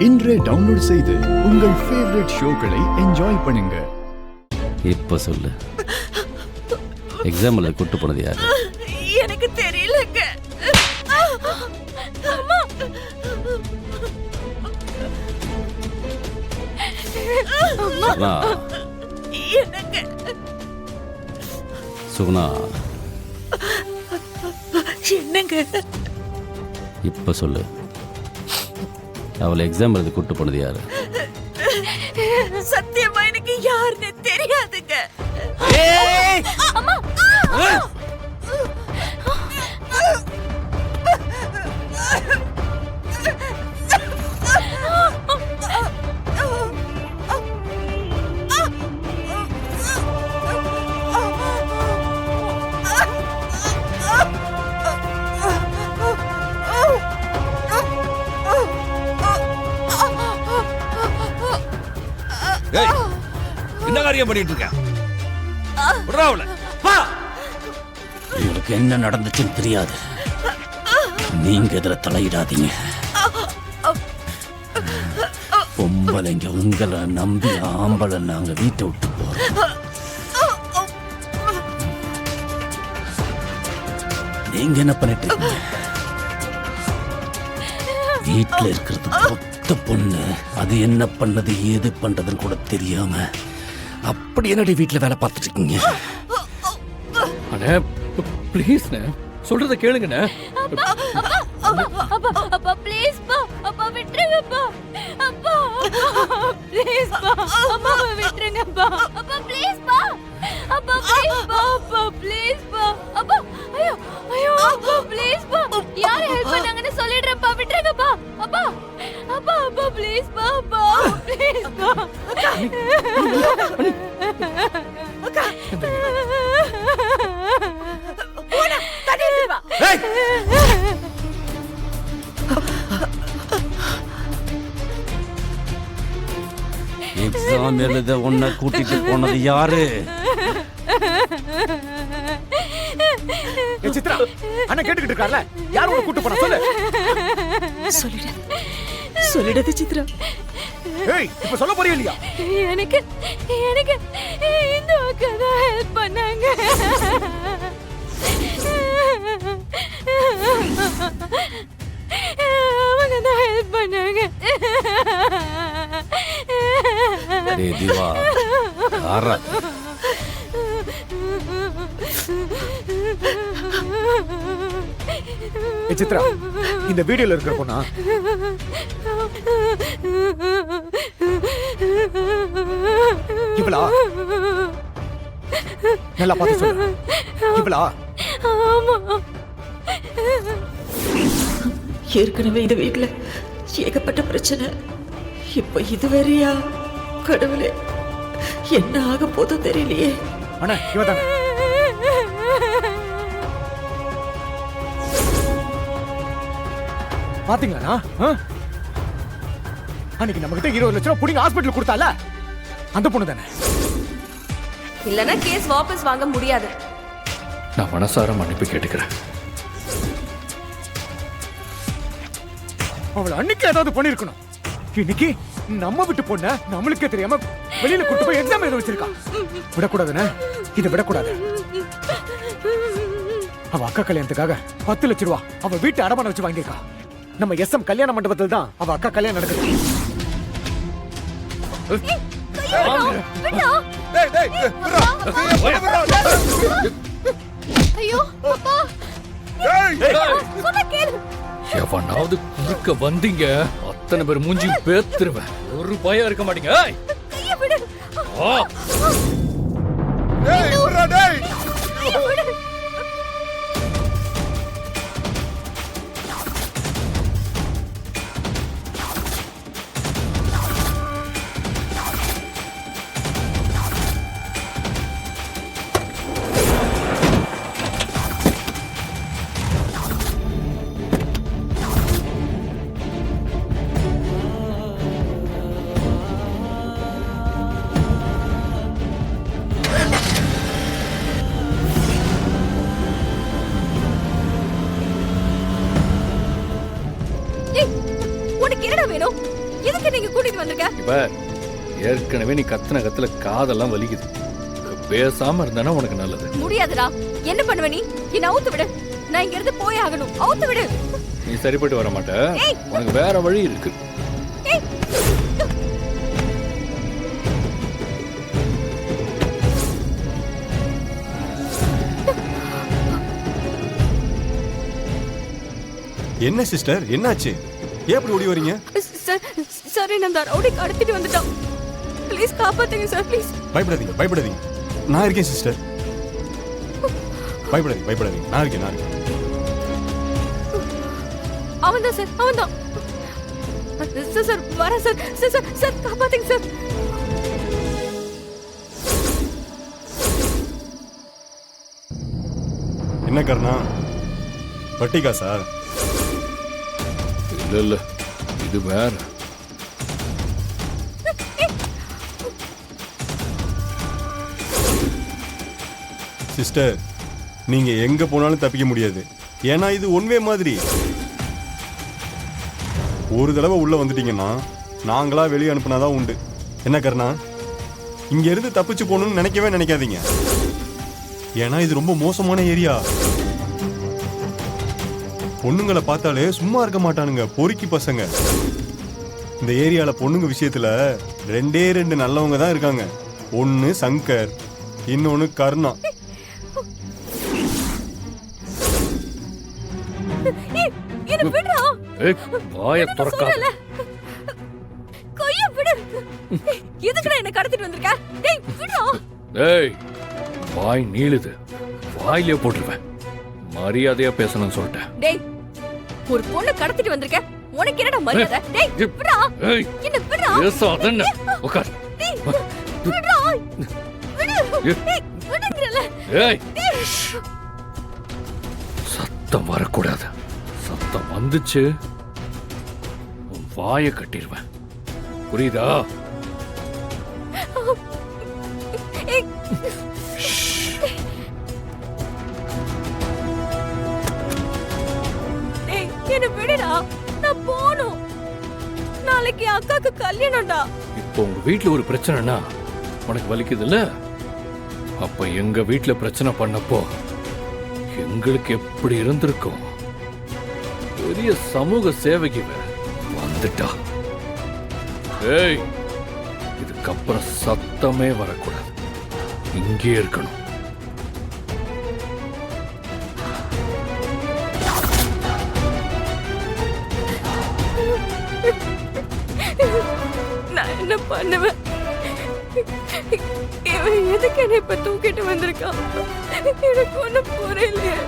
இன்றே டவுன்லோட் செய்து உங்கள் ஃபேவரட் ஷோக்களை என்ஜாய் பண்ணுங்க. இப்ப சொல்லு, எக்ஸாம்ல கூட்டு போனது யாரு? எனக்கு தெரியலங்க. சுகுணா, என்னங்க? சுகுணா, என்னங்க? இப்ப சொல்லு, அவளை எக்ஸாம் எழுதி கூட்டு போனது யாரு? சத்தியமா எனக்கு யாருன்னு தெரியாதுங்க. அம்மா! என்ன காரியம் பண்ணிட்டு இருக்க? உங்களுக்கு என்ன நடந்துச்சுன்னு தெரியாது. நீங்க இதுல தலையிடாதீங்க. பொம்பளைங்க உங்களை நம்பி ஆம்பளை நாங்க வீட்டை விட்டு போறோம். நீங்க என்ன பண்ணிட்டு இருக்கீங்க? வீட்டுல இருக்கிறது பொத்த பொண்ணு, அது என்ன பண்ணது ஏது பண்றதுன்னு கூட தெரியாம அப்படி என்னடி வீட்டுல வேலை பார்த்துட்டு இருக்கீங்க? அண்ணே ப்ளீஸ்ண்ணே, சொல்றத கேளுங்கண்ணே. அப்பா ப்ளீஸ் பா, அப்பா விட்டுருங்கப்பா. அப்பா ப்ளீஸ் பா, அப்பா விட்டுருங்கப்பா. அப்பா ப்ளீஸ் பா, அப்பா ப்ளீஸ் பா, அப்பா ப்ளீஸ் பா. அப்பா ஐயோ ஐயோ, அப்பா ப்ளீஸ் பா. யார் ஹெல்ப் பண்ணாங்கன்னு சொல்லிடுறேன்ப்பா, விட்டுருங்கப்பா. அப்பா அப்பா அப்பா ப்ளீஸ் பா, அப்பா ப்ளீஸ் பா. எக்ஸாம் எழுத உன்னை கூட்டிட்டு போனது யாரு? சித்ரா, அண்ணா கேட்டுக்கிட்டு இருக்கார்ல, யார் உன்னை கூட்டு போனா சொல்லு. சொல்லிடுது சித்ரா. ஏய், இப்ப சொல்ல போறியா இல்லையா? எனக்கு எனக்கு இந்த அக்கா தான் ஹெல்ப் பண்ணாங்க. அவங்க தான் ஹெல்ப் பண்ணாங்க. டேய் திவா, யாரா? சித்ரா, இந்த வீடியோல இருக்கிற பொண்ணா? இவளா? நல்லா பார்த்து சொல்லு. இவளா? ஆமா. ஏற்கனவே இந்த வீட்டுல ஏகப்பட்ட பிரச்சனை. இப்ப இது வேறையா? கடவுளே, என்ன ஆக போதோ தெரியலையே. அண்ணா, இவதானே? பாத்தீங்களா? அன்னைக்கு நம்ம கிட்ட 20 லட்சம் புடிங்க ஹாஸ்பிட்டல் கொடுத்தால, அந்த பொண்ணு தானே? இல்லனா கேஸ் வாபஸ் வாங்க முடியாது. நான் மனசார மன்னிப்பு கேட்டுக்கிறேன். அவளை அன்னைக்கு ஏதாவது பண்ணிருக்கணும். இன்னைக்கு நம்ம விட்டு பொண்ண நம்மளுக்கே தெரியாம வெளியில கூட்டு போய் எக்ஸாம் எழுத வச்சிருக்கா. விடக்கூடாதுன்னு, இதை விடக்கூடாது. அவ அக்கா கல்யாணத்துக்காக 10 லட்சம் ரூபா அவ வீட்டு அடமான வச்சு வாங்கியிருக்கா. நம்ம SM கல்யாண மண்டபத்தில் தான் அவ அக்கா கல்யாணம் நடக்குது. ஐயோ அப்பா, சொன்ன கேளு. எவனாவது குறுக்க வந்தீங்க, அத்தனை பேர் மூஞ்சி பேத்துருவேன். ஒரு பயம் இருக்க மாட்டீங்க. கைய விடு. ஆ. கைய விடு. எதுக்கு நீங்க கூட்டிட்டு வந்திருக்க? இப்ப ஏற்கனவே நீ கத்துன கத்துல காதெல்லாம் வலிக்குது. பேசாம இருந்தானா உனக்கு நல்லது. முடியாதுடா. என்ன பண்ணுவ நீ? என்ன அவுத்து விடு. நான் இங்க இருந்து போய் ஆகணும். அவுத்து விடு. நீ சரிப்பட்டு வர மாட்ட. ஏய். உனக்கு வேற வழி இருக்கு. ஏய். என்ன சிஸ்டர், என்னாச்சு? ஏன் அப்படி ஓடி வரீங்க? சார் சார் என்ன அந்த ரவுடி கடத்திட்டு வந்துட்டான். ப்ளீஸ் காப்பாத்துங்க சார், ப்ளீஸ். பயப்படாதீங்க, பயப்படாதீங்க. நான் இருக்கேன் சிஸ்டர். பயப்படாதீங்க, பயப்படாதீங்க. நான் இருக்கேன். அவன்தான் சார், அவன்தான். சார் சார் வர சார். சார் சார் சார் காப்பாத்துங்க சார். என்ன கர்ணா, வட்டிக்கா சார்? இல்ல இது வேற. சிஸ்டர், நீங்க எங்க போனாலும் தப்பிக்க முடியாது. ஏன்னா இது ஒன் வே மாதிரி. ஒரு தடவை உள்ள வந்துட்டீங்கன்னா நாங்களா வெளியே அனுப்புனாதான் உண்டு. என்ன கர்ணா, இங்க இருந்து தப்பிச்சு போகணும்னு நினைக்கவே நினைக்காதீங்க. ஏன்னா இது ரொம்ப மோசமான ஏரியா. பொண்ணுங்களை பார்த்தாலே சும்மா இருக்க மாட்டானுங்க, பொறுக்கி பசங்க. இந்த ஏரியால பொண்ணுங்க விஷயத்துல 2 நல்லவங்க தான் இருக்காங்க. ஒன்னு சங்கர், இன்னொன்னு கர்ணா. என்ன விடுடா. ஏய், வாயை திறக்காத. கொய்ய விடு. எதுக்குடா என்ன கடத்திட்டு வந்திருக்க? டேய் விடுடா. ஏய், வாய் நீளுது. வாயிலே போட்டுருவேன். மரியாதையா பேசணும்னு சொல்லிட்டேன். டேய், ஒரு பொண்ணு கடத்திட்டு வந்திருக்க. உனக்கு என்னடா மரியாதை? டேய் விடுடா. ஏய், என்ன விடுடா. பேசாதன்னு. உட்கார். டேய் விடுடா. விடு. டேய் விடுங்கறல. ஏய், சத்தம் வரக்கூடாது. சத்தம் வந்துச்சு உன் வாயை கட்டிடுவேன். புரியுதா? ஏய். டேய் என்ன விடுடா. நான் போணும். நாளைக்கு அக்காக்கு கல்யாணம்டா. இப்போ உங்க வீட்ல ஒரு பிரச்சனைனா உனக்கு வலிக்குது இல்ல? அப்ப எங்க வீட்ல பிரச்சனை பண்ணப்போ எங்களுக்கு எப்படி இருந்திருக்கும்? பெரிய சமூக சேவைக்கு வந்துட்டா. ஏய், இதுக்கப்புறம் சத்தமே வரக்கூடாது. இங்கே இருக்கணும். நான் என்ன பண்ணுவேன்? இவன் எதுக்கு என்ன இப்ப தூக்கிட்டு வந்திருக்கான்? எனக்கு ஒண்ணும் புரியலையே.